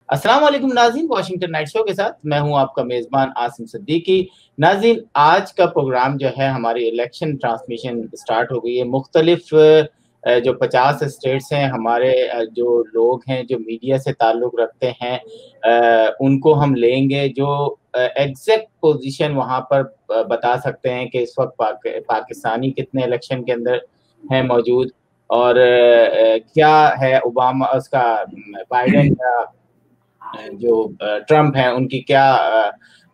अस्सलाम वालेकुम नाज़रीन, वाशिंगटन नाइट शो के साथ मैं हूं आपका मेज़बान आसिम सिद्दीकी। नाज़रीन, आज का प्रोग्राम जो है, हमारी इलेक्शन ट्रांसमिशन स्टार्ट हो गई है। मुख्तलिफ जो 50 स्टेट्स हैं, हमारे जो लोग हैं जो मीडिया से ताल्लुक़ रखते हैं, उनको हम लेंगे जो एग्जैक्ट पोजीशन वहाँ पर बता सकते हैं कि इस वक्त पाकिस्तानी कितने इलेक्शन के अंदर हैं मौजूद, और क्या है ओबामा उसका बाइडेन का जो ट्रम्प हैं उनकी क्या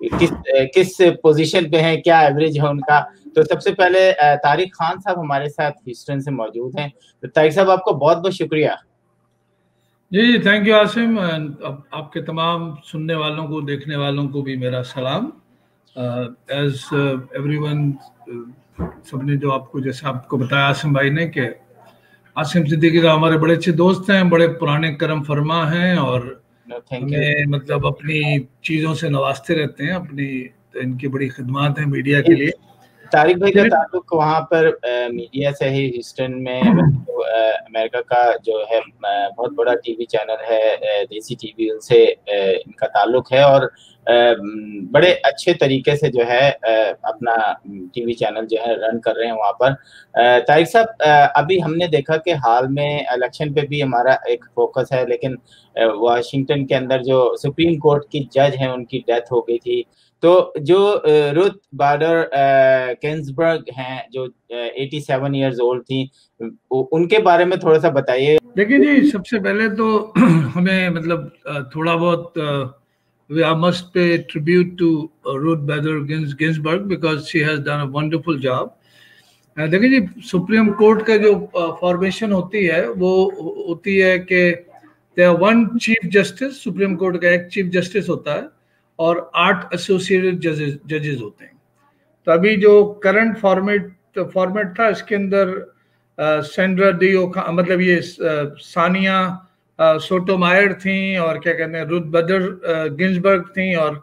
किस किस पोजीशन पे हैं, क्या एवरेज है उनका। तो सबसे पहले तारिक खान साहब हमारे साथ ह्यूस्टन से मौजूद हैं। तो तारिक साहब, आपको बहुत बहुत शुक्रिया। जी जी, थैंक यू आसिम। आपके तमाम सुनने वालों को, देखने वालों को भी मेरा सलाम। एज एवरीवन, सबने जो आपको, जैसे आपको बताया आसिम भाई ने, कि आसिम सिद्दीकी साहब हमारे बड़े अच्छे दोस्त हैं, बड़े पुराने करम फरमा हैं, और थैंक यू। हमें मतलब अपनी चीज़ों से नवाजते रहते हैं। अपनी तो इनकी बड़ी खिदमत है मीडिया के लिए। तारिक भाई का मेरे ताल्लुक वहाँ पर मीडिया से ही, ह्यूस्टन में तो, अमेरिका का जो है बहुत बड़ा टीवी चैनल है, देसी टीवी, उनसे इनका ताल्लुक है, और बड़े अच्छे तरीके से जो है अपना टीवी चैनल जो है रन कर रहे हैं वहाँ पर। तारिक साहब, अभी हमने देखा कि हाल में इलेक्शन पे भी हमारा एक फोकस है, लेकिन वाशिंगटन के अंदर जो सुप्रीम कोर्ट की जज हैं उनकी डेथ हो गई थी। तो जो रुथ बाडर गिन्सबर्ग हैं, जो 87 इयर्स ओल्ड थी, उनके बारे में थोड़ा सा बताइए। देखिए जी, सबसे पहले तो हमें मतलब थोड़ा बहुत we must pay tribute to Ruth Bader Ginsburg because she has done a wonderful job. देखिए जी, सुप्रीम कोर्ट का जो फॉर्मेशन होती है वो होती है कि one chief justice, supreme court का एक चीफ जस्टिस होता है और 8 एसोसिएटेड जजेस होते हैं। तो अभी जो करंट फॉर्मेट था, इसके अंदर सेंड्रा डियो, मतलब ये सानिया सोटोमायर थी, और क्या कहते हैं, रुथ बदर गिन्सबर्ग थी, और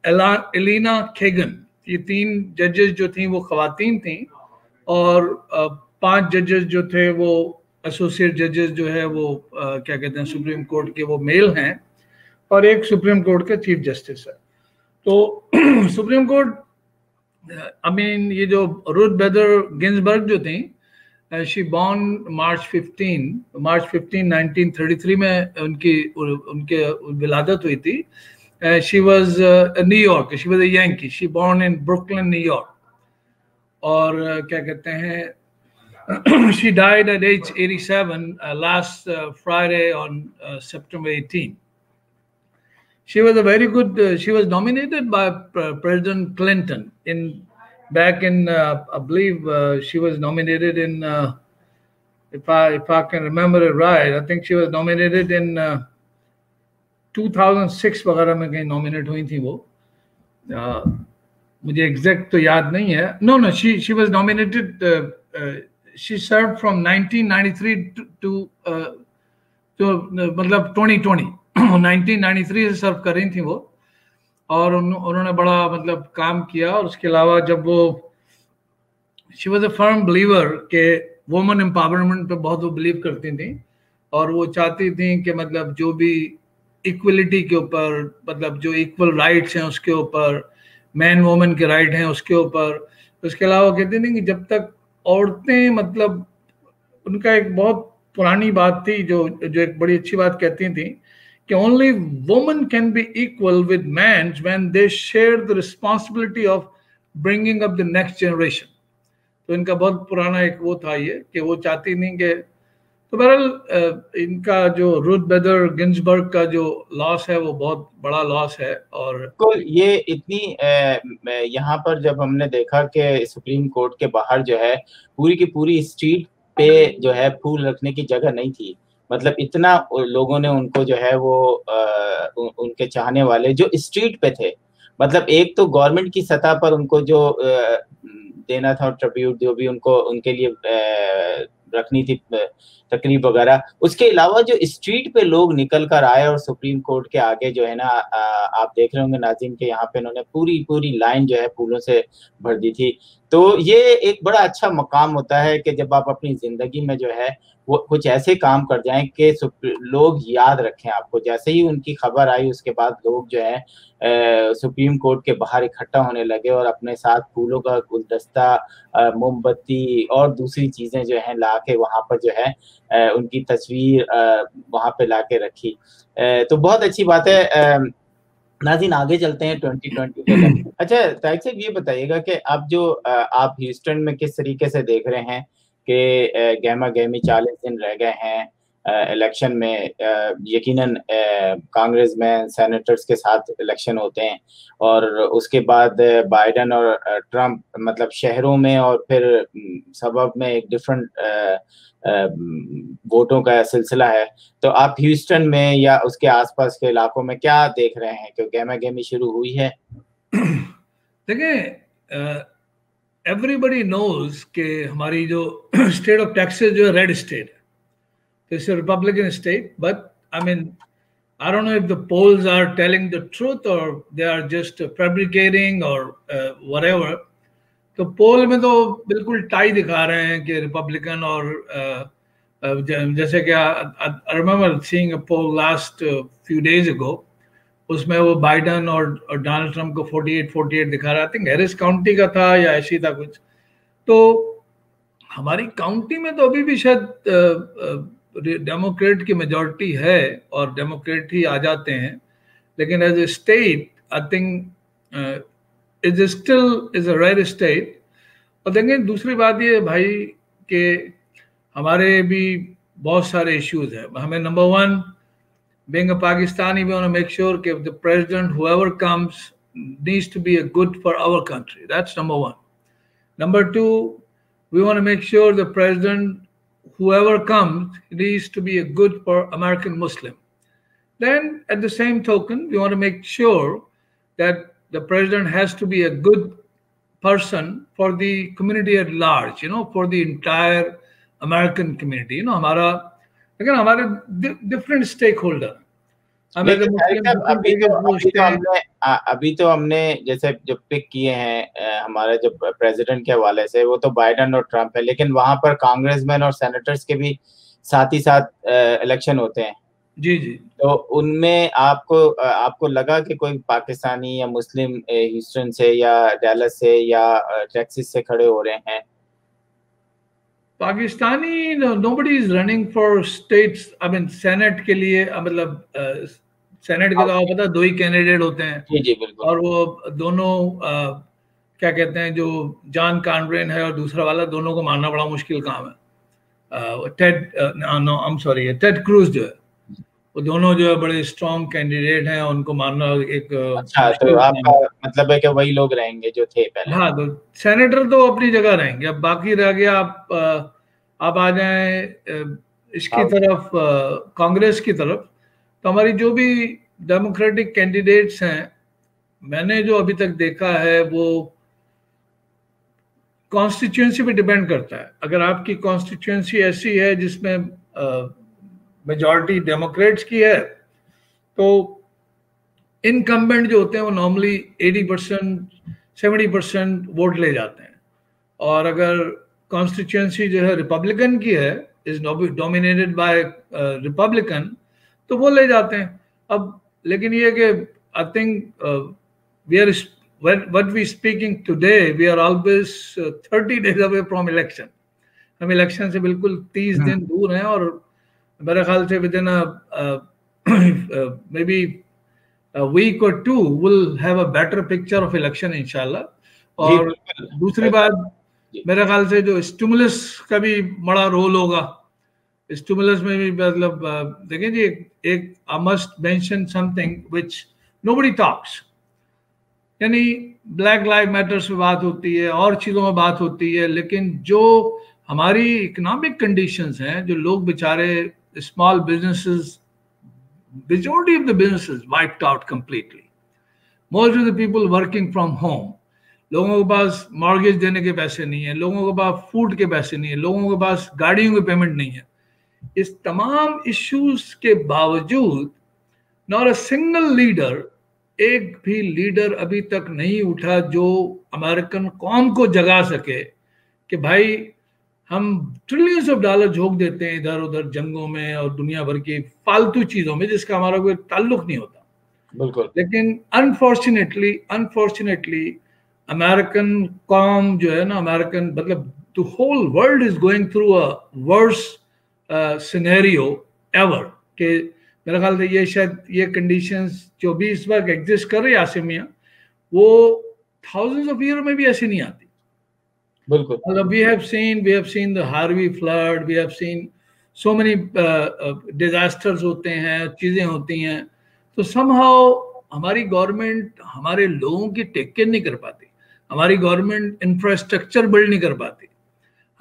एलिना केगन, ये 3 जजेस जो थी वो खवातीन थी, और 5 जजेस जो थे वो एसोसिएट जजेस जो है वो क्या कहते हैं, सुप्रीम कोर्ट के वो मेल हैं, और एक सुप्रीम कोर्ट के चीफ जस्टिस है। तो सुप्रीम कोर्ट, आई मीन, ये जो रुथ बेदर गिन्सबर्ग जो थी, शी बॉर्न मार्च 15 1933 में उनकी उनके विलादत हुई थी। She was New York, she was a Yankee, she born in Brooklyn, New York. और क्या कहते हैं, she died at age 87 last Friday on September 18. She was a very good. She was nominated by President Clinton back in I believe she was nominated in if I can remember it right, I think she was nominated in 2006 वगैरह में कहीं nominate हुई थी वो। मुझे exact तो याद नहीं है। No, she was nominated. She served from 1993 to मतलब 2020 1993 से सर्व कर रही थी वो, और उन्होंने बड़ा मतलब काम किया। और उसके अलावा जब वो, she was a firm believer के वुमेन एम्पावरमेंट पे बहुत वो बिलीव करती थी, और वो चाहती थी कि मतलब जो भी इक्वलिटी के ऊपर, मतलब जो इक्वल राइट्स हैं उसके ऊपर, मैन वुमेन के राइट हैं उसके ऊपर। उसके अलावा कहते थे कि जब तक औरतें, मतलब उनका एक बहुत पुरानी बात थी, जो एक बड़ी अच्छी बात कहती थी कि only women can be equal with man when they share the responsibility of bringing up the next generation. तो इनका बहुत पुराना एक वो था ये, कि वो चाहती नहीं कि, तो बहरहाल इनका जो रुथ बेदर गिन्सबर्ग का जो लॉस है वो बहुत बड़ा लॉस है। और ये इतनी यहाँ पर जब हमने देखा कि सुप्रीम कोर्ट के बाहर जो है पूरी की पूरी स्ट्रीट पे जो है फूल रखने की जगह नहीं थी, मतलब इतना लोगों ने उनको जो है वो उनके चाहने वाले जो स्ट्रीट पे थे, मतलब एक तो गवर्नमेंट की सतह पर उनको जो देना था ट्रिब्यूट, जो भी उनको उनके लिए रखनी थी तकरीब वगैरह, उसके अलावा जो स्ट्रीट पे लोग निकल कर आए और सुप्रीम कोर्ट के आगे जो है ना, आप देख रहे होंगे नाज़रीन के यहाँ पे इन्होंने पूरी पूरी लाइन जो है फूलों से भर दी थी। तो ये एक बड़ा अच्छा मकाम होता है कि जब आप अपनी जिंदगी में जो है वो कुछ ऐसे काम कर जाएं कि लोग याद रखें आपको। जैसे ही उनकी खबर आई उसके बाद लोग जो है सुप्रीम कोर्ट के बाहर इकट्ठा होने लगे और अपने साथ फूलों का गुलदस्ता, मोमबत्ती और दूसरी चीजें जो है ला के वहां पर जो है उनकी तस्वीर वहां पे ला के रखी। तो बहुत अच्छी बात है। नाज़रीन आगे चलते हैं 2020 के लिए। अच्छा तारिक साहब ये बताइएगा कि अब जो आप ह्यूस्टन में किस तरीके से देख रहे हैं कि गहमा गहमी 40 दिन रह गए हैं इलेक्शन में। यकीनन कांग्रेसमैन सेनेटर्स के साथ इलेक्शन होते हैं और उसके बाद बाइडन और ट्रंप मतलब शहरों में और फिर सबब में एक डिफरेंट वोटों का सिलसिला है। तो आप ह्यूस्टन में या उसके आसपास के इलाकों में क्या देख रहे हैं कि गहमा गहमी शुरू हुई है? देखिए, एवरीबडी नोज कि हमारी जो स्टेट ऑफ टेक्सास जो है रेड स्टेट है, तो it's Republican state, but I mean I don't know if the polls are telling the truth or they are just fabricating or whatever. तो पोल में तो बिल्कुल टाई दिखा रहे हैं कि रिपब्लिकन और जैसे कि I remember seeing a poll last few days ago, उसमें वो बाइडन और डोनाल्ड ट्रंप को 48-48 दिखा रहा, आई थिंक हैरिस काउंटी का था या ऐसी था कुछ। तो हमारी काउंटी में तो अभी भी शायद डेमोक्रेट की मेजॉरिटी है और डेमोक्रेट ही आ जाते हैं, लेकिन as a state I think it still is a red state. और देखिए दूसरी बात ये भाई कि हमारे भी बहुत सारे इश्यूज हैं। हमें number one, being a Pakistani, we want to make sure that the president, whoever comes, needs to be a good for our country. That's number one. Number two, we want to make sure the president, whoever comes, needs to be a good for American Muslim. Then, at the same token, we want to make sure that the president has to be a good person for the community at large, for the entire American community. लेकिन हमारे different stake holder. अभी तो हमने जैसे जो pick किए हैं हमारे जो प्रेसिडेंट के हवाले से, वो तो बाइडन और ट्रंप है, लेकिन वहां पर कांग्रेसमैन और सेनेटर्स के भी साथ ही साथ इलेक्शन होते हैं। जी जी। तो उनमें आपको लगा कि कोई पाकिस्तानी या मुस्लिम ह्यूस्टन से या डैलस से या टेक्सास से खड़े हो रहे हैं? Pakistani nobody is running for states, I mean senate के लिए, मतलब सेनेट के तो आपको पता 2 ही कैंडिडेट होते हैं। जी जी बिल्कुल। और वो दोनों क्या कहते हैं, जो जॉन कॉनरेन है और दूसरा वाला, दोनों को मारना बड़ा मुश्किल काम है। टेड क्रूज जो है, वो दोनों जो है बड़े स्ट्रॉन्ग कैंडिडेट हैं, उनको मारना एक अच्छा, तो आपका मतलब है कि वही लोग रहेंगे जो थे पहले? हाँ, तो सेनेटर तो अपनी जगह रहेंगे। अब बाकी रह गया, आप आ जाएं इसकी तरफ, कांग्रेस की तरफ। तो हमारी जो भी डेमोक्रेटिक कैंडिडेट्स हैं, मैंने जो अभी तक देखा है वो कॉन्स्टिट्यूएंसी पे डिपेंड करता है। अगर आपकी कॉन्स्टिट्यूएंसी ऐसी है जिसमें मेजॉरिटी डेमोक्रेट्स की है, तो इनकम्बेंट जो होते हैं वो नॉर्मली 80% 70% वोट ले जाते हैं। और अगर कॉन्स्टिट्यूएंसी जो है रिपब्लिकन की है, इज डोमिनेटेड बाय रिपब्लिकन, तो वो ले जाते हैं। अब लेकिन ये कि I think we are what we speaking today, we are always 30 days away from election. हम इलेक्शन से बिल्कुल 30 दिन दूर हैं, और मेरे ख्याल से with in may be a week or two we'll have a better picture of election इंशाल्लाह। और दूसरी बात, मेरे ख्याल से जो स्टिमुलस का भी बड़ा रोल होगा। स्टिमुलस में भी मतलब देखिए जी, एक I must mention something which nobody talks, यानी ब्लैक लाइव मैटर्स पे बात होती है और चीज़ों में बात होती है, लेकिन जो हमारी इकोनॉमिक कंडीशंस हैं, जो लोग बेचारे small businesses, majority of the businesses wiped out completely. Most of the people working from home, लोगों के पास मॉर्गेज देने के पैसे नहीं है, लोगों के पास फूड के पैसे नहीं है, लोगों के पास गाड़ियों के पेमेंट नहीं है। इस तमाम इश्यूज के बावजूद not a single leader एक भी लीडर अभी तक नहीं उठा जो अमेरिकन कौम को जगा सके कि भाई हम ट्रिलियंस ऑफ डॉलर झोंक देते हैं इधर उधर जंगों में और दुनिया भर की फालतू चीजों में जिसका हमारा कोई ताल्लुक नहीं होता। बिल्कुल। लेकिन अनफॉर्चुनेटली अमेरिकन कॉम जो है ना, अमेरिकन मतलब the whole world is going through a worse scenario ever के मेरा ख्याल से ये शायद ये कंडीशंस जो भी इस वक्त एग्जिस्ट कर रही है आसिमिया, वो थाउजेंड्स ऑफ ईयर में भी ऐसी नहीं आती। बिल्कुल। मतलब we have seen the Harvey flood, we have seen so many disasters होते हैं, चीजें होती हैं, तो somehow हमारी गवर्नमेंट हमारे लोगों की टेक केयर नहीं कर पाती, हमारी गवर्नमेंट इंफ्रास्ट्रक्चर बिल्ड नहीं कर पाती,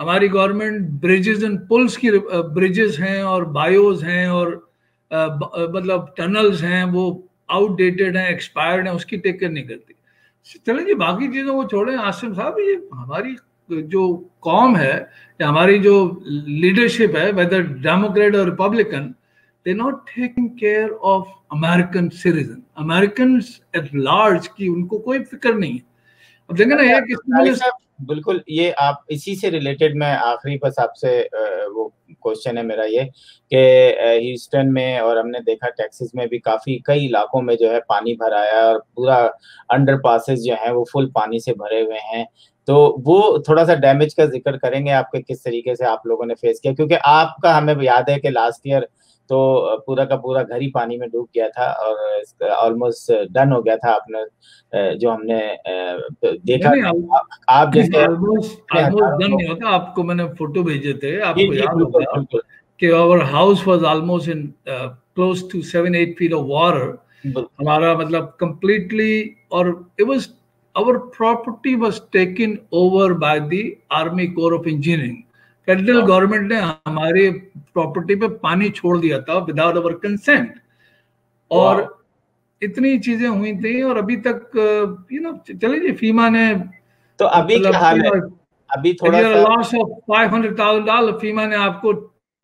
हमारी गवर्नमेंट ब्रिजेस एंड पुल्स की ब्रिजेस हैं और बायोज हैं और मतलब टनल्स हैं वो आउटडेटेड हैं, एक्सपायर्ड हैं, उसकी टेक केयर नहीं करती। चलें जी, बाकी चीज़ों को छोड़ें। आसिम साहब, ये हमारी जो कॉम है या हमारी जो लीडरशिप है, वेदर डेमोक्रेट और Republican, they not taking care of American citizen, American at large की उनको कोई फिक्र नहीं है। अब देखें ना, ये बिल्कुल, ये आप इसी से रिलेटेड मैं आखिरी बस आपसे वो क्वेश्चन है मेरा ये कि ह्यूस्टन में और हमने देखा टेक्सास में भी काफी कई इलाकों में जो है पानी भरा है और पूरा अंडरपासेस जो है वो फुल पानी से भरे हुए हैं। तो वो थोड़ा सा डैमेज का जिक्र करेंगे आपके, किस तरीके से आप लोगों ने फेस किया, क्योंकि आपका हमें याद है कि लास्ट ईयर तो पूरा का पूरा घर ही पानी में डूब गया था और ऑलमोस्ट डन हो गया था आपने जो हमने देखा। आप जैसे ऑलमोस्ट डन नहीं होता, आपको मैंने फोटो भेजे थे, आपको याद होगा कि our house was almost in close to 7-8 feet of water, हमारा मतलब कंप्लीटली, और it was our property was taken over by the army corps of engineering. Federal government ने हमारी प्रॉपर्टी पे पानी छोड़ दिया था विदाउट अवर कंसेंट, और इतनी चीजें हुई थी। और अभी तक चलिए जी, फीमा ने तो अभी क्या हाल है? अभी थोड़ा सा लॉस ऑफ $500,000 फीमा ने आपको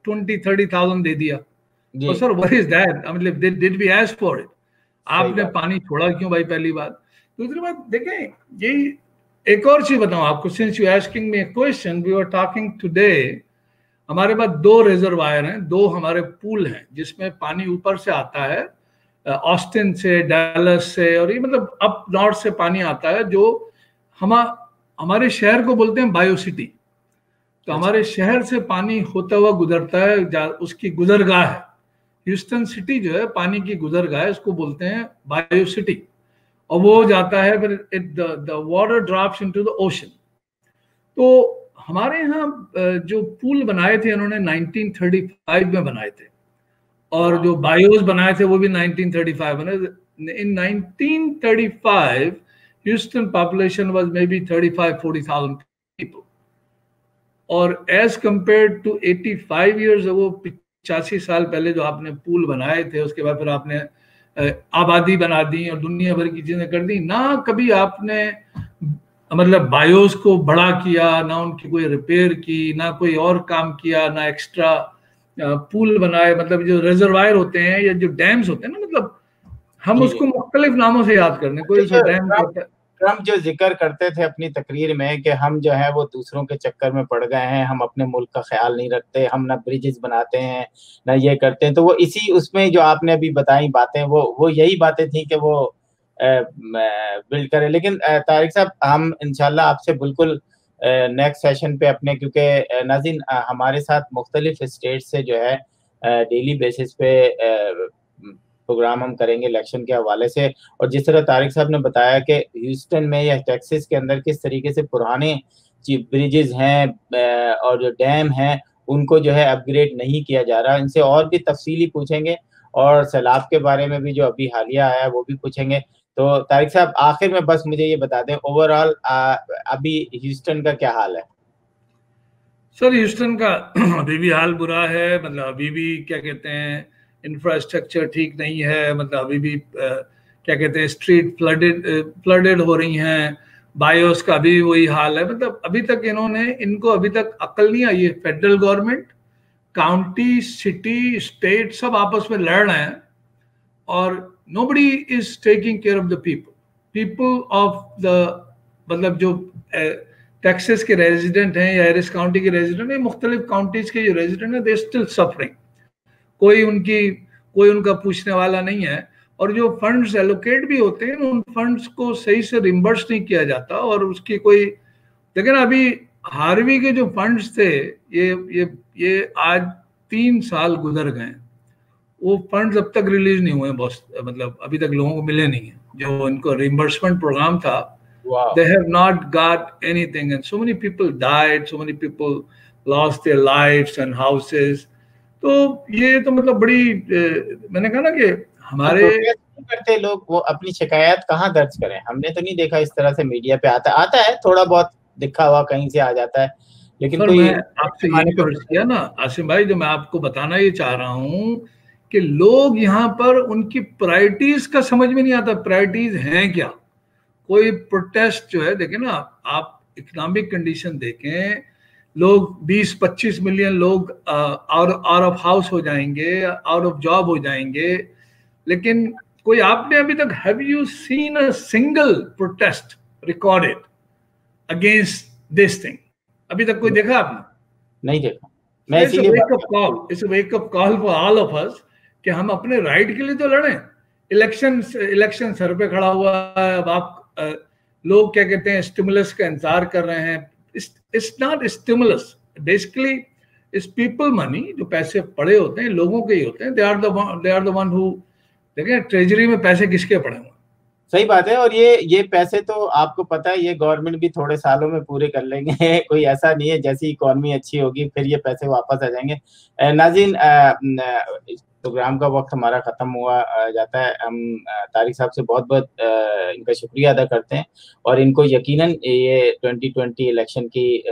20-30,000 दे दिया। तो सर व्हाट इज दैट? मतलब did we ask for it? आपने पानी छोड़ा क्यों भाई? पहली बात। दूसरी बात देखें, यही एक और चीज बताऊं आपको, since you asking me a question, we were talking today, हमारे पास 2 रिजर्वायर हैं, 2 हमारे पूल हैं जिसमें पानी ऊपर से आता है, ऑस्टिन से, डैलस से, और ये मतलब अप नॉर्थ से पानी आता है जो हमारे शहर को बोलते हैं बायो सिटी। तो हमारे शहर से पानी होता हुआ गुजरता है, उसकी गुजरगाह है। ह्यूस्टन सिटी जो है पानी की गुजरगाह है, उसको बोलते हैं बायो सिटी, और वो जाता है फिर the water drops into the ocean. तो हमारे यहाँ जो पूल बनाए थे उन्होंने 1935 में बनाए थे, और जो बायोस बनाए थे वो भी 1935 बने। इन 1935 Houston population was may be 35-40,000 people, और एज कंपेयर टू 85 ईयर्स, वो 85 साल पहले जो आपने पूल बनाए थे, उसके बाद फिर आपने आबादी बना दी और दुनिया भर की चीजें कर दी, ना कभी आपने मतलब बायोस को बड़ा किया, ना उनकी कोई रिपेयर की, ना कोई और काम किया, ना एक्स्ट्रा पूल बनाए। मतलब जो रिजर्वायर होते हैं या जो डैम्स होते हैं ना, मतलब हम उसको मुख्तलिफ नामों से याद करने, कोई डैम होता है। ट्रम्प जो जिक्र करते थे अपनी तकरीर में कि हम जो है वो दूसरों के चक्कर में पड़ गए हैं, हम अपने मुल्क का ख्याल नहीं रखते, हम ना ब्रिजेस बनाते हैं ना ये करते हैं, तो वो इसी उसमें जो आपने अभी बताई बातें वो यही बातें थी कि वो बिल्ड करें। लेकिन तारिक साहब, हम इंशाल्लाह आपसे बिल्कुल नेक्स्ट सेशन पे अपने, क्योंकि नाज़रीन हमारे साथ मुख्तलिफ स्टेट से जो है डेली बेसिस पे प्रोग्राम हम करेंगे इलेक्शन के हवाले से, और जिस तरह तारिक साहब ने बताया कि ह्यूस्टन में या टेक्सास के अंदर किस तरीके से पुराने ब्रिजेस हैं और जो डैम हैं उनको जो है अपग्रेड नहीं किया जा रहा, इनसे और भी तफसीली पूछेंगे, और सैलाब के बारे में भी जो अभी हालिया आया है वो भी पूछेंगे। तो तारिक साहब, आखिर में बस मुझे ये बता दें, ओवरऑल अभी ह्यूस्टन का क्या हाल है? सर ह्यूस्टन का अभी भी हाल बुरा है, मतलब अभी भी क्या कहते हैं, इंफ्रास्ट्रक्चर ठीक नहीं है, मतलब अभी भी क्या कहते हैं, स्ट्रीट फ्लडेड हो रही हैं, बायोस का भी वही हाल है। मतलब अभी तक इनको अभी तक अक्ल नहीं आई है। Federal government, county, city, state सब आपस में लड़ रहे हैं, और nobody is taking care of the people of the, मतलब जो टेक्सास के रेजिडेंट हैं या एरिस काउंटी के रेजिडेंट हैं, मुख्तलिफ काउंटीज के जो रेजिडेंट हैं, दे स्टिल सफरिंग। कोई उनका पूछने वाला नहीं है, और जो फंड्स एलोकेट भी होते हैं उन फंड्स को सही से रिम्बर्स नहीं किया जाता, और उसकी कोई, लेकिन अभी हार्वी के जो फंड्स थे, ये आज 3 साल गुजर गए, वो फंड्स अब तक रिलीज नहीं हुए, बॉस, मतलब अभी तक लोगों को मिले नहीं है जो इनको रिम्बर्समेंट प्रोग्राम था। Wow. They have not got anything, and so many people died, so many people lost their lives and houses. तो ये तो मतलब बड़ी, मैंने कहा ना कि हमारे करते लोग वो अपनी शिकायत कहाँ दर्ज करें, हमने तो नहीं देखा इस तरह से मीडिया पे आता है, थोड़ा बहुत दिखा हुआ कहीं से आ जाता है, लेकिन कोई आपसे ये अर्ज किया ना आसिम भाई, जो मैं आपको बताना ये चाह रहा हूँ कि लोग यहाँ पर उनकी प्रायोरिटीज का समझ में नहीं आता, प्रायोरिटीज हैं क्या। कोई प्रोटेस्ट जो है, देखें ना आप इकोनॉमिक कंडीशन देखें, लोग 20-25 मिलियन लोग आउट ऑफ हाउस हो जाएंगे, आउट ऑफ जॉब हो जाएंगे, लेकिन कोई आपने अभी तक, have you seen a single protest recorded against this thing? अभी तक कोई देखा आपने? नहीं देखा। मैं इसीलिए it's a wake up call for all of us कि हम अपने राइट के लिए तो लड़ें। इलेक्शन सर पे खड़ा हुआ है, अब आप लोग क्या कहते हैं, स्टिमुलस का इंतजार कर रहे हैं। It's not stimulus, basically it's people money, जो पैसे पड़े होते हैं लोगों के ही होते हैं। They are the one who, देखें ट्रेजरी में पैसे किसके पड़े हुए। सही बात है, और ये पैसे तो आपको पता है ये गवर्नमेंट भी थोड़े सालों में पूरे कर लेंगे। कोई ऐसा नहीं है जैसी इकोनॉमी अच्छी होगी फिर ये पैसे वापस आ जाएंगे। नाज़रीन, प्रोग्राम का वक्त हमारा खत्म हुआ जाता है। हम तारिक साहब से बहुत बहुत इनका शुक्रिया अदा करते हैं, और इनको यकीनन ये 2020 इलेक्शन की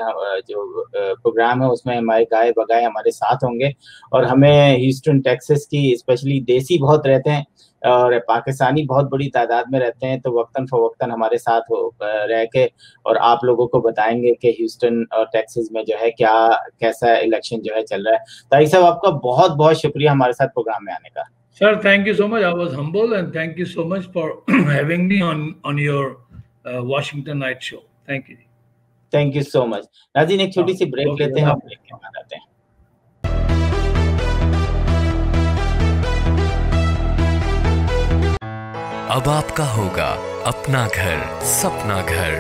जो प्रोग्राम है उसमें हमारे गाय बगाए हमारे साथ होंगे, और हमें ह्यूस्टन टेक्सास की स्पेशली देसी बहुत रहते हैं और पाकिस्तानी बहुत बड़ी तादाद में रहते हैं, तो वक्तन फवक्तन हमारे साथ रह के और आप लोगों को बताएंगे कि ह्यूस्टन और टेक्सास में जो है कैसा इलेक्शन जो है चल रहा है। तारिक साहब, आपका बहुत बहुत शुक्रिया हमारे साथ प्रोग्राम में आने का। Sir, thank you so much, I was humble, and thank you so much for having me on your Washington night show. Thank you so much. नाज़रीन, एक छोटी सी ब्रेक लेते हैं, ब्रेक के बाद आते हैं। अब आपका होगा अपना घर, सपना घर।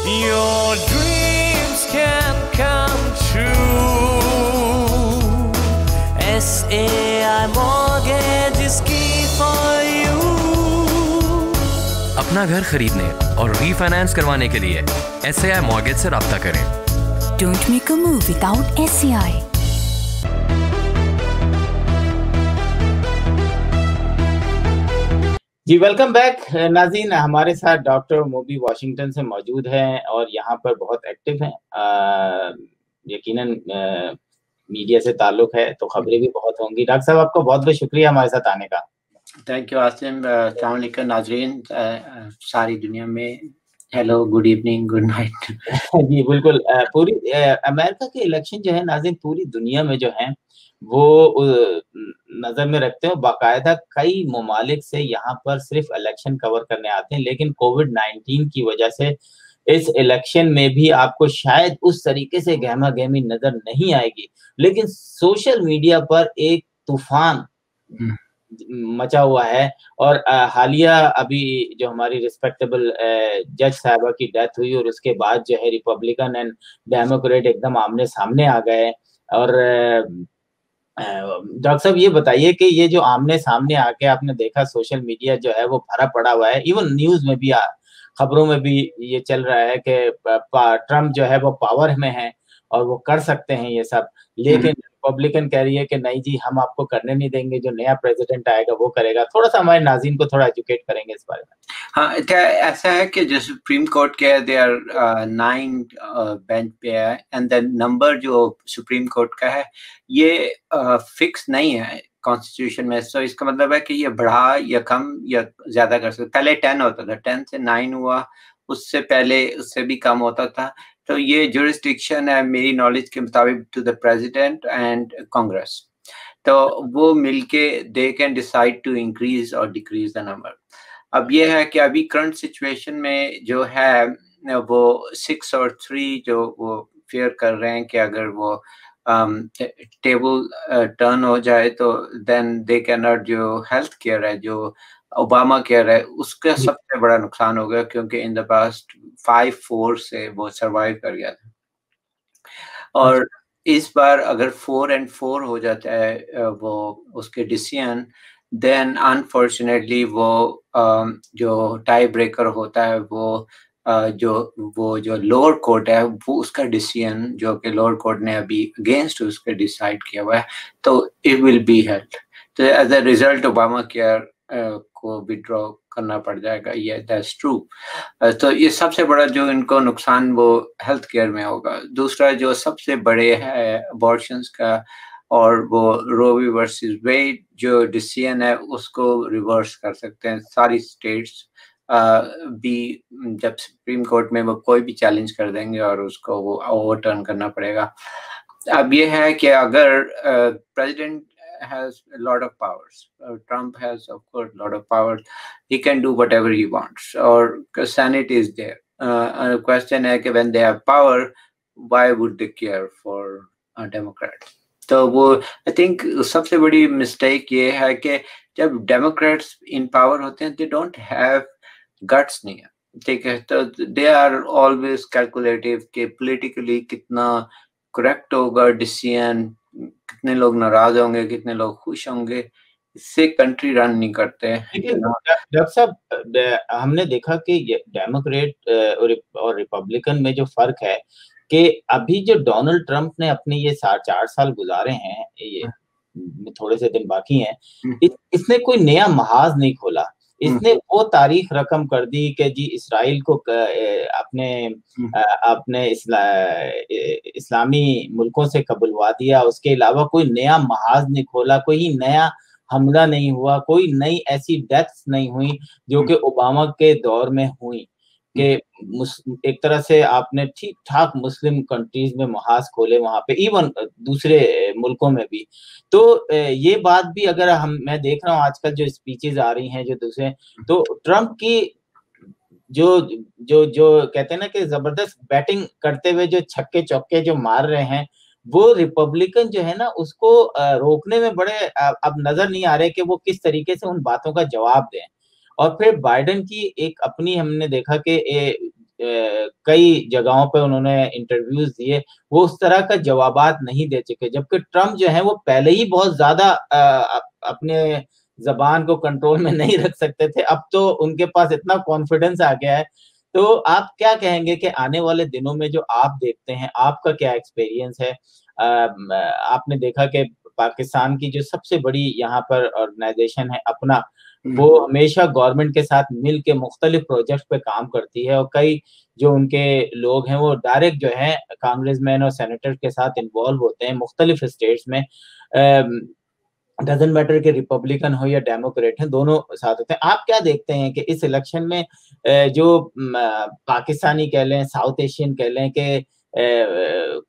Your dreams can come true. SAI Mortgage is key for you. अपना घर खरीदने और रीफाइनेंस करवाने के लिए SAI Mortgage से राब्ता करें। Don't make a move without SAI. जी, वेलकम बैक। नाज़रीन, हमारे साथ डॉक्टर मोबी वाशिंगटन से मौजूद हैं और यहाँ पर बहुत एक्टिव हैं। यकीनन मीडिया से ताल्लुक है तो खबरें भी बहुत होंगी। डॉक्टर साहब, आपका बहुत बहुत शुक्रिया हमारे साथ आने का। Thank you Asim. अस्सलाम वालेकुम नाज़रीन, सारी दुनिया में hello, good evening, good night. जी बिल्कुल। पूरी अमेरिका के इलेक्शन जो है नाज़रीन, पूरी दुनिया में जो है वो नजर में रखते हैं। बाकायदा कई ममालिक से यहाँ पर सिर्फ इलेक्शन कवर करने आते हैं, लेकिन कोविड-19 की वजह से इस इलेक्शन में भी आपको शायद उस तरीके से गहमा गहमी नजर नहीं आएगी, लेकिन सोशल मीडिया पर एक तूफान मचा हुआ है। और हालिया अभी जो हमारी रिस्पेक्टेबल जज साहबा की डेथ हुई और उसके बाद जो है रिपब्लिकन एंड डेमोक्रेट एकदम आमने सामने आ गए। और डॉक्टर साहब, ये बताइए कि ये जो आमने सामने आके आपने देखा सोशल मीडिया जो है वो भरा पड़ा हुआ है, इवन न्यूज में भी खबरों में भी ये चल रहा है कि ट्रम्प जो है वो पावर में है और वो कर सकते हैं ये सब, लेकिन रिपब्लिकन कह रही है कि नहीं जी, हम आपको करने नहीं देंगे, जो नया प्रेसिडेंट आएगा वो करेगा। थोड़ा सा हमारे नाज़रीन को थोड़ा एजुकेट करेंगे इस बारे में। हाँ, क्या ऐसा है कि जो सुप्रीम कोर्ट के दे आर 9 बेंच पे है, एंड द नंबर जो सुप्रीम कोर्ट का है ये फिक्स नहीं है कॉन्स्टिट्यूशन में। सो इसका मतलब है कि ये बढ़ा या कम या ज्यादा कर सकते। पहले 10 होता था, 10 से 9 हुआ, उससे पहले उससे भी कम होता था। तो ये जुरिस्डिक्शन है मेरी नॉलेज के मुताबिक to the president and Congress. तो वो मिलके they can decide to increase और डिक्रीज द नंबर। अब ये है कि अभी करंट सिचुएशन में जो है वो 6 और 3 जो वो फेयर कर रहे हैं कि अगर वो टेबल टर्न हो जाए तो देन दे कैन नॉट, जो हेल्थ केयर है, जो ओबामा केयर है, उसका सबसे बड़ा नुकसान हो गया क्योंकि इन द पास्ट 5-4 से वो सरवाइव कर गया था। और इस बार अगर 4 and 4 हो जाता है वो उसके डिसीजन, देन अनफॉर्चुनेटली वो जो टाई ब्रेकर होता है वो जो लोअर कोर्ट है वो उसका डिसीजन जो कि लोअर कोर्ट ने अभी अगेंस्ट उसके डिसाइड किया हुआ है, तो इट विल बी हेल्ड। तो as a result Obama care को विड्रॉ करना पड़ जाएगा, ये दैट्स ट्रू। तो ये सबसे बड़ा जो इनको नुकसान वो हेल्थ केयर में होगा। दूसरा जो सबसे बड़े है अबॉर्शंस का, और वो रो वी वर्सेस वेड जो डिसीजन है उसको रिवर्स कर सकते हैं सारी स्टेट्स भी, जब सुप्रीम कोर्ट में वो कोई भी चैलेंज कर देंगे और उसको वो ओवरटर्न करना पड़ेगा। अब ये है कि अगर president has a lot of powers. Trump has, of course, a lot of powers. He can do whatever he wants. Or Senate is there. A question है कि when they have power, why would they care for Democrats? तो वो I think सबसे बड़ी mistake ये है कि जब Democrats in power होते हैं, they don't have guts नहीं है, ठीक है। तो they are always calculative कि politically कितना correct होगा डिसीजन, कितने लोग नाराज होंगे, कितने लोग खुश होंगे, इससे कंट्री रन नहीं करते। लेकिन डॉक्टर साहब हमने देखा कि डेमोक्रेट और रिपब्लिकन में जो फर्क है कि अभी जो डोनाल्ड ट्रंप ने अपने ये 4 साल गुजारे हैं, ये थोड़े से दिन बाकी हैं, इसने कोई नया महाज नहीं खोला। इसने वो तारीख रकम कर दी कि जी इसराइल को अपने इस्लामी मुल्कों से कबूलवा दिया। उसके अलावा कोई नया महाज नहीं खोला, कोई नया हमला नहीं हुआ, कोई नई ऐसी डेथ्स नहीं हुई जो कि ओबामा के दौर में हुई कि एक तरह से आपने ठीक ठाक मुस्लिम कंट्रीज में महाज खोले वहां पे, इवन दूसरे मुल्कों में भी। तो ये बात भी अगर मैं देख रहा हूँ आजकल जो स्पीचेस आ रही हैं जो दूसरे, तो ट्रम्प की जो जो जो कहते हैं ना कि जबरदस्त बैटिंग करते हुए जो छक्के चौके जो मार रहे हैं, वो रिपब्लिकन जो है ना उसको रोकने में बड़े अब नजर नहीं आ रहे कि वो किस तरीके से उन बातों का जवाब दें। और फिर बाइडेन की एक अपनी हमने देखा कि कई जगहों पे उन्होंने इंटरव्यूज दिए, वो उस तरह का जवाबात नहीं दे चुके, जबकि ट्रम्प जो है वो पहले ही बहुत ज्यादा अपने जबान को कंट्रोल में नहीं रख सकते थे। अब तो उनके पास इतना कॉन्फिडेंस आ गया है। तो आप क्या कहेंगे कि आने वाले दिनों में जो आप देखते हैं, आपका क्या एक्सपीरियंस है? आपने देखा कि पाकिस्तान की जो सबसे बड़ी यहाँ पर ऑर्गेनाइजेशन है अपना, वो हमेशा गवर्नमेंट के साथ मिल के मुख्तलिफ प्रोजेक्ट पे काम करती है, और कई जो उनके लोग हैं वो डायरेक्ट जो है कांग्रेसमैन और सेनेटर के साथ इन्वॉल्व होते हैं मुख्तलिफ स्टेट्स में। डजंट मैटर कि रिपब्लिकन हो या डेमोक्रेट हैं, दोनों साथ होते हैं। आप क्या देखते हैं कि इस इलेक्शन में जो पाकिस्तानी कह लें, साउथ एशियन कह लें कि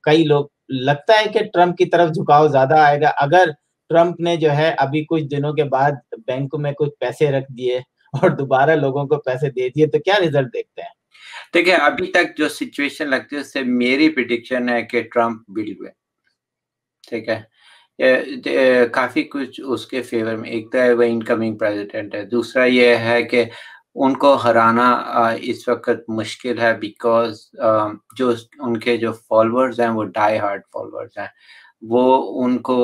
कई लोग लगता है कि ट्रम्प की तरफ झुकाव ज्यादा आएगा अगर ट्रम्प ने जो है अभी कुछ दिनों के बाद बैंक में कुछ पैसे रख दिए और दोबारा लोगों को पैसे दे दिए, तो क्या रिजल्ट देखते हैं? देखिए अभी तक जो सिचुएशन लगती है उससे मेरी प्रेडिक्शन है कि ट्रम्प विल विन, ठीक है। काफी कुछ उसके फेवर में, एक तो है वो इनकमिंग प्रेसिडेंट है, दूसरा ये है कि उनको हराना इस वक्त मुश्किल है बिकॉज जो उनके जो फॉलोअर्स हैं वो डाई हार्ड फॉलोअर्स हैं, वो उनको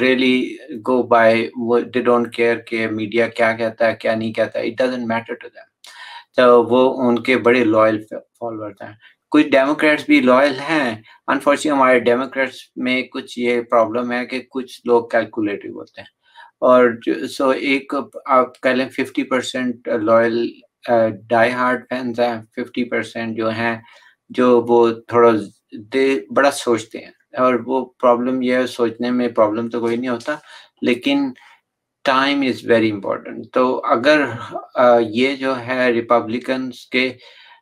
रियली गो बाय, वो दे डोंट केयर कि मीडिया क्या कहता है क्या नहीं कहता, it doesn't matter to them. तो वो उनके बड़े लॉयल फॉलोअर्स हैं। कुछ डेमोक्रेट्स भी लॉयल हैं, अनफॉर्चुनेटली हमारे डेमोक्रेट्स में कुछ ये प्रॉब्लम है कि कुछ लोग कैलकुलेटिव होते हैं, और सो एक आप कह लें 50% लॉयल डाई हार्ड फैंस हैं, 50% जो हैं जो वो थोड़ा बड़ा सोचते हैं, और वो प्रॉब्लम ये है, सोचने में प्रॉब्लम तो कोई नहीं होता, लेकिन टाइम इज़ वेरी इम्पोर्टेंट। तो अगर ये जो है रिपब्लिकन्स के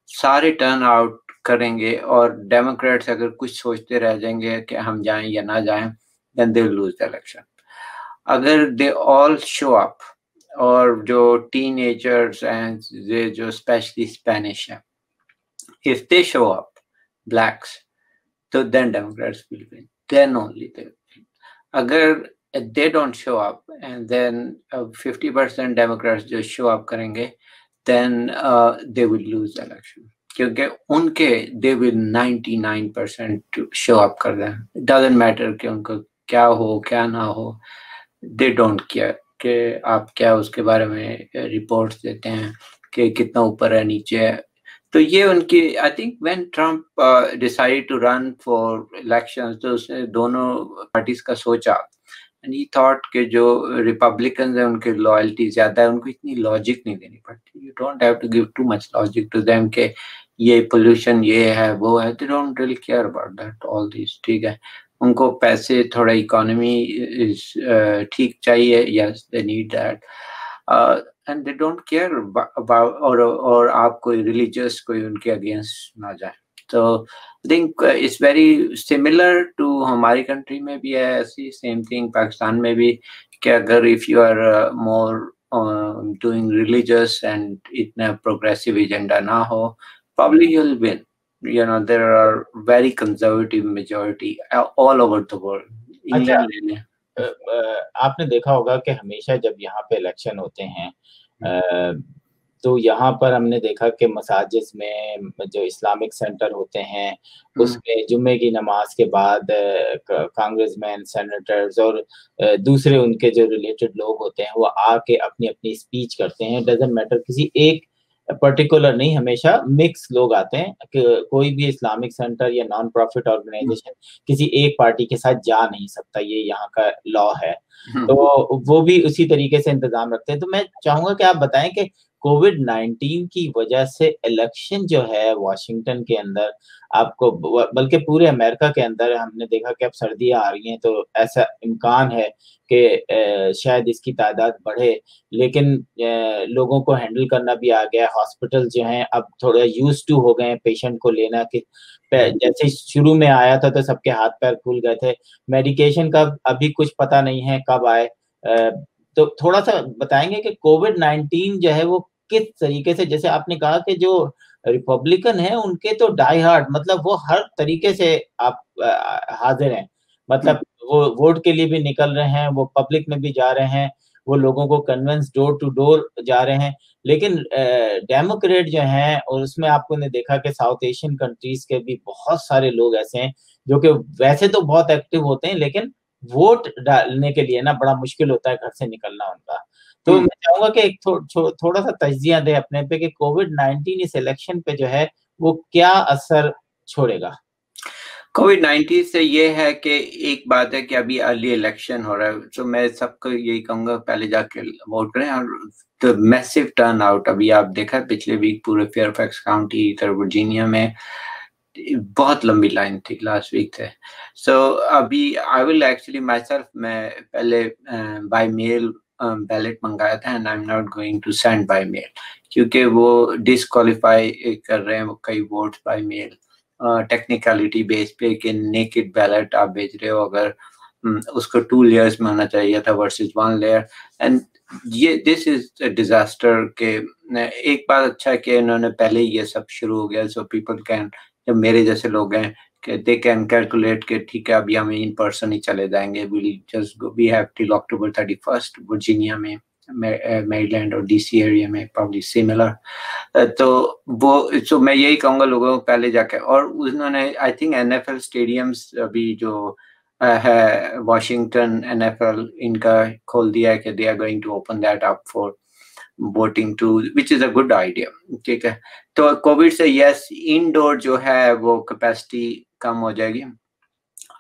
सारे टर्न आउट करेंगे और डेमोक्रेट्स अगर कुछ सोचते रह जाएंगे कि हम जाएं या ना जाएं, then they will lose the election. अगर they all show up, और जो teenagers and they जो especially Spanish हैं, if they show up, blacks, so then Democrats will win. Then only they will win. अगर they don't show up and then 50% Democrats जो show up करेंगे, then they will lose the election. क्योंकि उनके they will 99% show up कर दें. It doesn't matter कि उनको क्या हो क्या ना हो, they don't care कि आप क्या उसके बारे में रिपोर्ट्स देते हैं कि कितना ऊपर है नीचे है. तो ये उनकी, I think when Trump decided to run for elections, तो उसने दोनों पार्टीज का सोचा, and he thought कि जो Republicans हैं उनकी लॉयल्टी ज्यादा है, उनको इतनी लॉजिक नहीं देनी पड़ती. You don't have to give too much logic to them कि ये पोल्यूशन ये है वो है. They don't really care about that, all these. ठीक है, उनको पैसे, थोड़ा इकोनॉमी ठीक चाहिए. Yes, they need that. And they don't care about और आप कोई religious कोई उनके against ना जाए. So I think it's very similar to हमारी country में भी है ऐसी, same thing पाकिस्तान में भी, कि अगर if you are more doing religious and इतना progressive agenda ना हो, probably you'll win. You know, there are very conservative majority all over the world. अच्छा, आपने देखा होगा कि हमेशा जब यहाँ पे इलेक्शन होते हैं तो यहाँ पर हमने देखा कि मसाजिद में जो इस्लामिक सेंटर होते हैं उसमें जुम्मे की नमाज के बाद कांग्रेसमैन, सेनेटर्स और दूसरे उनके जो रिलेटेड लोग होते हैं वो आके अपनी अपनी स्पीच करते हैं. डजंट मैटर, किसी एक पर्टिकुलर नहीं, हमेशा मिक्स लोग आते हैं कि कोई भी इस्लामिक सेंटर या नॉन प्रॉफिट ऑर्गेनाइजेशन किसी एक पार्टी के साथ जा नहीं सकता, ये यहाँ का लॉ है. तो वो भी उसी तरीके से इंतजाम रखते हैं. तो मैं चाहूंगा कि आप बताएं कि कोविड-19 की वजह से इलेक्शन जो है वॉशिंगटन के अंदर, आपको बल्कि पूरे अमेरिका के अंदर, हमने देखा कि अब सर्दियां आ रही हैं तो ऐसा इम्कान है कि शायद इसकी तादाद बढ़े, लेकिन लोगों को हैंडल करना भी आ गया. हॉस्पिटल जो हैं अब थोड़ा यूज्ड टू हो गए हैं पेशेंट को लेना, कि जैसे शुरू में आया था तो सबके हाथ पैर खुल गए थे. मेडिकेशन का अभी कुछ पता नहीं है कब आए. तो थोड़ा सा बताएंगे कि कोविड-19 जो है वो किस तरीके से, जैसे आपने कहा कि जो रिपब्लिकन है उनके तो डाई हार्ड, मतलब वो हर तरीके से आप हाजिर हैं, मतलब वो वोट के लिए भी निकल रहे हैं, वो पब्लिक में भी जा रहे हैं, वो लोगों को कन्विंस डोर टू डोर जा रहे हैं. लेकिन डेमोक्रेट जो हैं, और उसमें आपको ने देखा कि साउथ एशियन कंट्रीज के भी बहुत सारे लोग ऐसे हैं जो कि वैसे तो बहुत एक्टिव होते हैं लेकिन वोट डालने के लिए ना बड़ा मुश्किल होता है घर से निकलना उनका. तो मैं चाहूंगा कि एक थोड़ा सा तज्जिया दे अपने पे कि कोविड-19 इस इलेक्शन पे जो है वो क्या असर छोड़ेगा. कोविड-19 से ये है कि एक बात है कि अभी अर्ली इलेक्शन हो रहा है, तो मैं सबको यही कहूंगा पहले जाके वोट करें. और द मैसिव टर्न आउट अभी आप देखा पिछले वीक पूरे फेयरफैक्स काउंटी, इधर वर्जीनिया में बहुत लंबी लाइन थी लास्ट वीक थे. सो अभी I will actually myself, मैं पहले बाय मेल बैलेट मंगाया था and I am not going to send by mail, क्योंकि वो डिस्क्वालीफाई कर रहे हैं कई votes by mail technicality base पे कि नेकेड बैलेट आप भेज रहे हो, अगर उसको 2 लेयर्स में होना चाहिए था वर्सेस 1 लेयर. एंड ये दिस इज डिजास्टर के. एक बात अच्छा है कि इन्होंने पहले ये सब शुरू हो गया, सो पीपल कैन, जब मेरे जैसे लोग हैं कि दे कैन कैलकुलेट के ठीक है अभी हम इन पर्सन ही चले जाएंगे. We just go, we have till October 31 Virginia में, मेरीलैंड और डीसी एरिया में प्रॉब्ली सिमिलर. तो वो, सो मैं यही कहूँगा लोगों को पहले जाके, और उन्होंने आई थिंक NFL स्टेडियम्स अभी जो है वॉशिंगटन NFL इनका खोल दिया है कि they are going to open that up for voting too, which is a good idea. ठीक है, तो कोविड से यस इंडोर जो है वो कैपेसिटी कम हो जाएगी.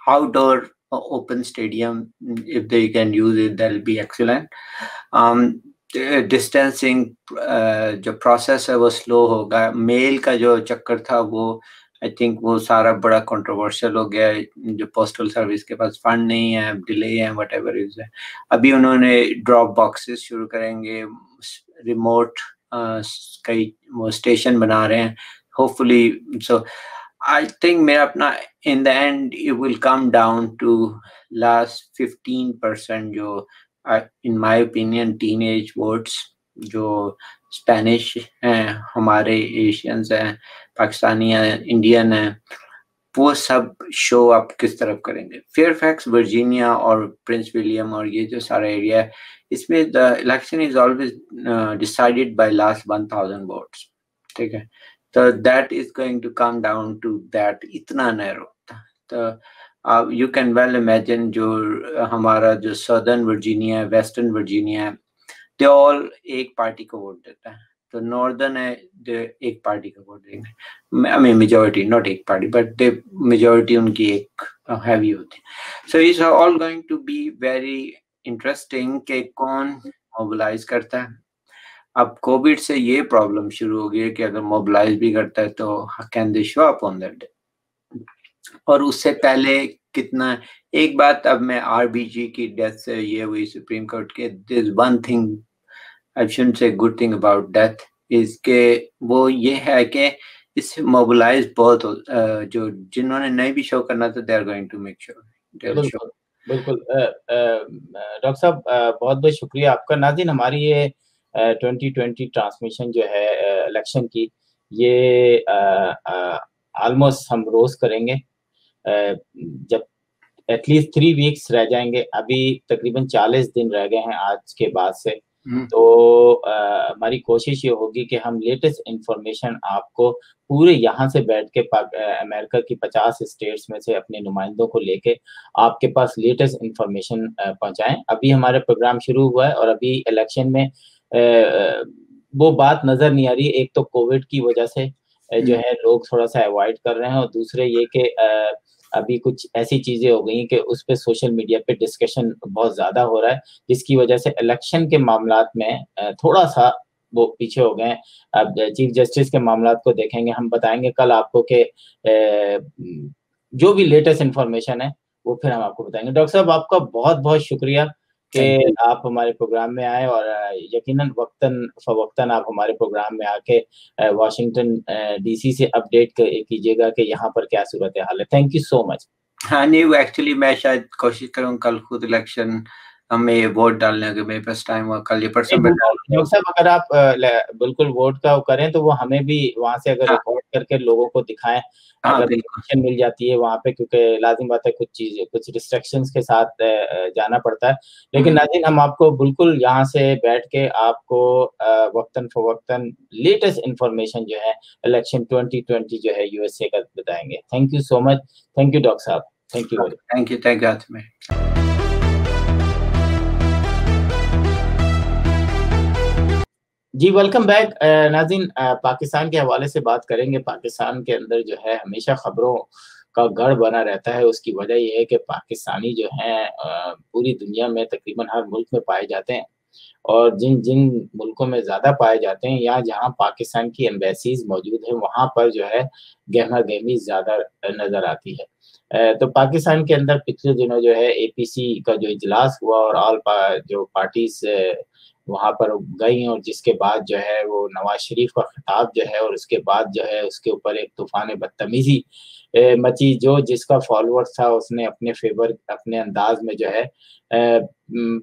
Outdoor open stadium, if they can use it, that'll be excellent. Distancing जो process है वो slow होगा. मेल का जो चक्कर था वो I think वो सारा बड़ा controversial हो गया. जो postal service के पास फंड नहीं है, डिले है, whatever is है. अभी उन्होंने drop boxes शुरू करेंगे, remote कई वो स्टेशन बना रहे हैं. hopefully. So I think मेरा अपना in the end it will come down to last 15% जो in my opinion teenage votes जो स्पेनिश हैं, हमारे एशियंस हैं, पाकिस्तानी हैं, इंडियन हैं, वो सब शो अप किस तरफ करेंगे. फेयरफैक्स, वर्जीनिया और प्रिंस विलियम और ये जो सारा एरिया है, इसमें the election is always decided by last 1000 votes. ठीक है, तो that is going to come down to that, इतना नैरो. तो यू कैन वेल इमेजिन जो हमारा जो सदर्न वर्जीनिया है, वेस्टर्न वर्जीनिया है, दे ऑल एक पार्टी को वोट देता है. तो नॉर्दर्न है, एक पार्टी का वोट देंगे. आई मीन मेजॉरिटी, नॉट एक पार्टी बट दे मेजॉरिटी उनकी एक हैवी होती है. So it's all going to be very interesting कि कौन मोबिलाइज करता है. अब कोविड से ये प्रॉब्लम शुरू हो गई है कि अगर मोबिलाइज भी करता है तो can they show up on that day. और उससे पहले कितना, एक बात अब मैं आरबीजी की डेथ से ये हुई सुप्रीम कोर्ट के, this one thing I shouldn't say good thing about death is के वो ये है कि इससे मोबिलाइज बहुत जो जिन्होंने नहीं भी शो करना था, they are going to make sure. बिल्कुल बिल्कुल. डॉक्टर साहब बहुत बहुत शुक्रिया आपका. नाज़रीन, हमारी ये 2020 ट्रांसमिशन जो है इलेक्शन की, ये ऑलमोस्ट हम रोज करेंगे जब एटलीस्ट 3 वीक्स रह जाएंगे. अभी तकरीबन 40 दिन रह गए हैं आज के बाद से. तो हमारी कोशिश ये होगी कि हम लेटेस्ट इंफॉर्मेशन आपको पूरे यहाँ से बैठ के अमेरिका की 50 स्टेट्स में से अपने नुमाइंदों को लेके आपके पास लेटेस्ट इंफॉर्मेशन पहुंचाएं. अभी हमारा प्रोग्राम शुरू हुआ है और अभी इलेक्शन में वो बात नजर नहीं आ रही. एक तो कोविड की वजह से जो है लोग थोड़ा सा अवॉइड कर रहे हैं, और दूसरे ये कि अभी कुछ ऐसी चीजें हो गई कि उस पे सोशल मीडिया पे डिस्कशन बहुत ज्यादा हो रहा है, जिसकी वजह से इलेक्शन के मामलात में थोड़ा सा वो पीछे हो गए. अब चीफ जस्टिस के मामलात को देखेंगे, हम बताएंगे कल आपको कि जो भी लेटेस्ट इंफॉर्मेशन है वो फिर हम आपको बताएंगे. डॉक्टर साहब, आपका बहुत बहुत शुक्रिया कि आप हमारे प्रोग्राम में आए, और यकीनन वक्तन फवक्तन आप हमारे प्रोग्राम में आके वाशिंगटन डीसी से अपडेट कीजिएगा कि यहाँ पर क्या सूरत हाल है. Thank you so much. हाँ नहीं, एक्चुअली मैं शायद कोशिश करूँ कल खुद इलेक्शन हमें वोट डालने के, मेरे पास टाइम हुआ कल या परसों में. डॉक्टर साहब, अगर आप बिल्कुल वोट का करें तो वो हमें भी वहाँ से अगर रिकॉर्ड करके लोगों को दिखाएं, अगर परमिशन मिल जाती है वहाँ पे, क्योंकि लाजिम बात है कुछ रिस्ट्रिक्शंस के साथ जाना पड़ता है. लेकिन नाज़रीन, हम आपको बिल्कुल यहाँ से बैठ के आपको वक्तन फवक्तन लेटेस्ट इंफॉर्मेशन जो है इलेक्शन 2020 जो है यूएसए का बताएंगे. Thank you so much. Thank you doctor साहब. Thank you. Thank you. जी, वेलकम बैक. नाज़रीन, पाकिस्तान के हवाले से बात करेंगे. पाकिस्तान के अंदर जो है हमेशा खबरों का गढ़ बना रहता है. उसकी वजह यह है कि पाकिस्तानी जो हैं पूरी दुनिया में तकरीबन हर मुल्क में पाए जाते हैं, और जिन जिन मुल्कों में ज़्यादा पाए जाते हैं या जहां पाकिस्तान की एम्बेसीज मौजूद है, वहां पर जो है गहमा गहमी ज़्यादा नज़र आती है. तो पाकिस्तान के अंदर पिछले दिनों जो है APC का जो इजलास हुआ और ऑल जो पार्टीज वहां पर गई, और जिसके बाद जो है वो नवाज शरीफ का खिताब जो है, और उसके बाद जो है उसके ऊपर एक तूफान बदतमीजी मची. जो जिसका फॉलोअर्स था उसने अपने फेवर, अपने अंदाज में जो है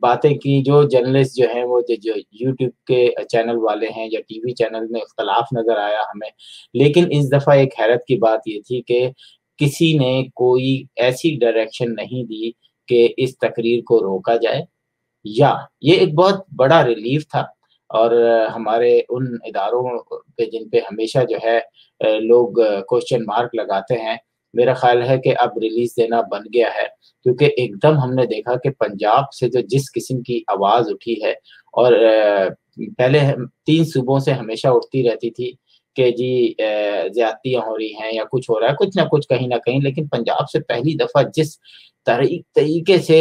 बातें की. जो जर्नलिस्ट जो है वो जो यूट्यूब के चैनल वाले हैं या टीवी चैनल में इख्तलाफ नजर आया हमें. लेकिन इस दफा एक हैरत की बात ये थी कि किसी ने कोई ऐसी डायरेक्शन नहीं दी कि इस तकरीर को रोका जाए, या ये एक बहुत बड़ा रिलीफ था. और हमारे उन इदारों पे जिन पे हमेशा जो है लोग क्वेश्चन मार्क लगाते हैं, मेरा ख्याल है कि अब रिलीज देना बन गया है, क्योंकि एकदम हमने देखा कि पंजाब से जो जिस किस्म की आवाज़ उठी है, और पहले 3 सूबों से हमेशा उठती रहती थी कि जी ज्यादतियाँ हो रही हैं या कुछ हो रहा है, कुछ ना कुछ कहीं ना कहीं. लेकिन पंजाब से पहली दफ़ा जिस तरीके से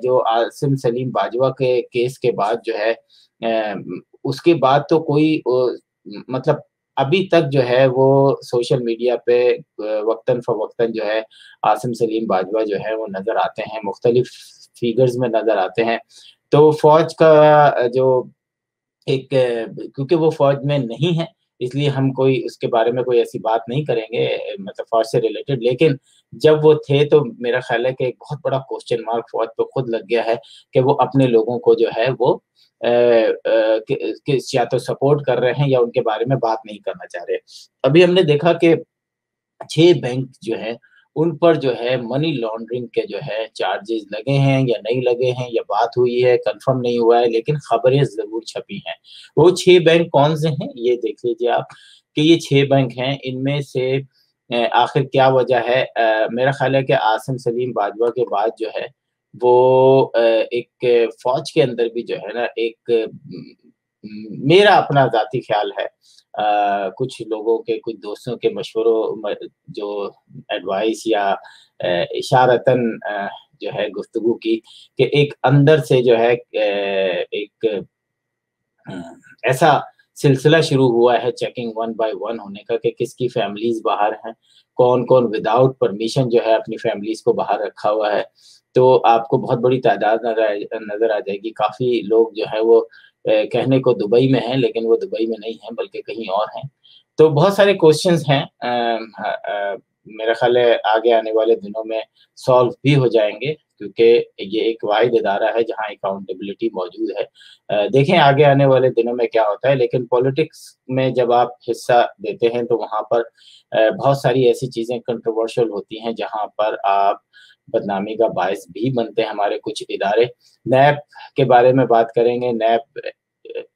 जो आसिम सलीम बाजवा के केस के बाद जो है उसके बाद तो कोई मतलब अभी तक जो है वो सोशल मीडिया पे वक्तन फवक्तन जो है आसिम सलीम बाजवा जो है वो नजर आते हैं, मुख्तलिफ फिगर्स में नजर आते हैं. तो फौज का जो एक, क्योंकि वो फौज में नहीं है इसलिए हम कोई उसके बारे में कोई ऐसी बात नहीं करेंगे, मतलब फौज से रिलेटेड। लेकिन जब वो थे तो मेरा ख्याल है कि एक बहुत बड़ा क्वेश्चन मार्क फौज पे खुद लग गया है कि वो अपने लोगों को जो है वो या तो सपोर्ट कर रहे हैं या उनके बारे में बात नहीं करना चाह रहे। अभी हमने देखा कि 6 बैंक जो है उन पर जो है मनी लॉन्ड्रिंग के जो है चार्जेस लगे हैं या नहीं लगे हैं, या बात हुई है, कंफर्म नहीं हुआ है, लेकिन खबरें जरूर छपी हैं। वो 6 बैंक कौन से हैं ये देख लीजिए आप कि ये 6 बैंक हैं। इनमें से आखिर क्या वजह है? मेरा ख्याल है कि आसिम सलीम बाजवा के बाद जो है वो एक फौज के अंदर भी जो है ना एक मेरा अपना जाती ख्याल है, कुछ लोगों के, कुछ दोस्तों के मशवरों जो एडवाइस या इशारतन जो है गुफ्तगू की कि एक अंदर से जो है एक ऐसा सिलसिला शुरू हुआ है चेकिंग 1 बाय 1 होने का कि किसकी फैमिलीज बाहर हैं, कौन कौन विदाउट परमिशन जो है अपनी फैमिलीज को बाहर रखा हुआ है। तो आपको बहुत बड़ी तादाद नजर आ जाएगी। काफी लोग जो है वो कहने को दुबई में हैं, लेकिन वो दुबई में नहीं हैं बल्कि कहीं और हैं। तो बहुत सारे क्वेश्चंस हैं, मेरा ख्याल है आगे आने वाले दिनों में सॉल्व भी हो जाएंगे, क्योंकि ये एक वाहिद इदारा है जहां अकाउंटेबिलिटी मौजूद है। देखें आगे आने वाले दिनों में क्या होता है। लेकिन पॉलिटिक्स में जब आप हिस्सा देते हैं तो वहां पर बहुत सारी ऐसी चीजें कंट्रोवर्शियल होती हैं जहां पर आप बदनामी का बायस भी बनते हैं। हमारे कुछ इदारे, नैब के बारे में बात करेंगे, नैब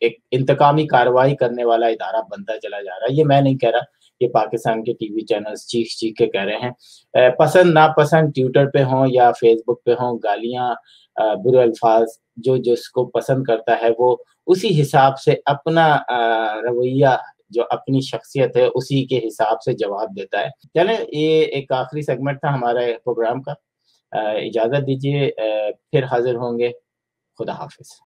एक इंतकामी कार्रवाई करने वाला इदारा बनता चला जा रहा है। ये मैं नहीं कह रहा, ये पाकिस्तान के टीवी चैनल्स चीख के कह रहे हैं। पसंद नापसंद ट्विटर पे हों या फेसबुक पे हों, गालियां, बुरे अल्फाज, जो जिसको पसंद करता है वो उसी हिसाब से अपना रवैया, जो अपनी शख्सियत है उसी के हिसाब से जवाब देता है। चलें, ये एक आखिरी सेगमेंट था हमारे प्रोग्राम का। इजाजत दीजिए, फिर हाजिर होंगे। खुदा हाफिज।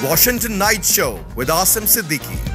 Washington Night Show with Asim Siddiqui.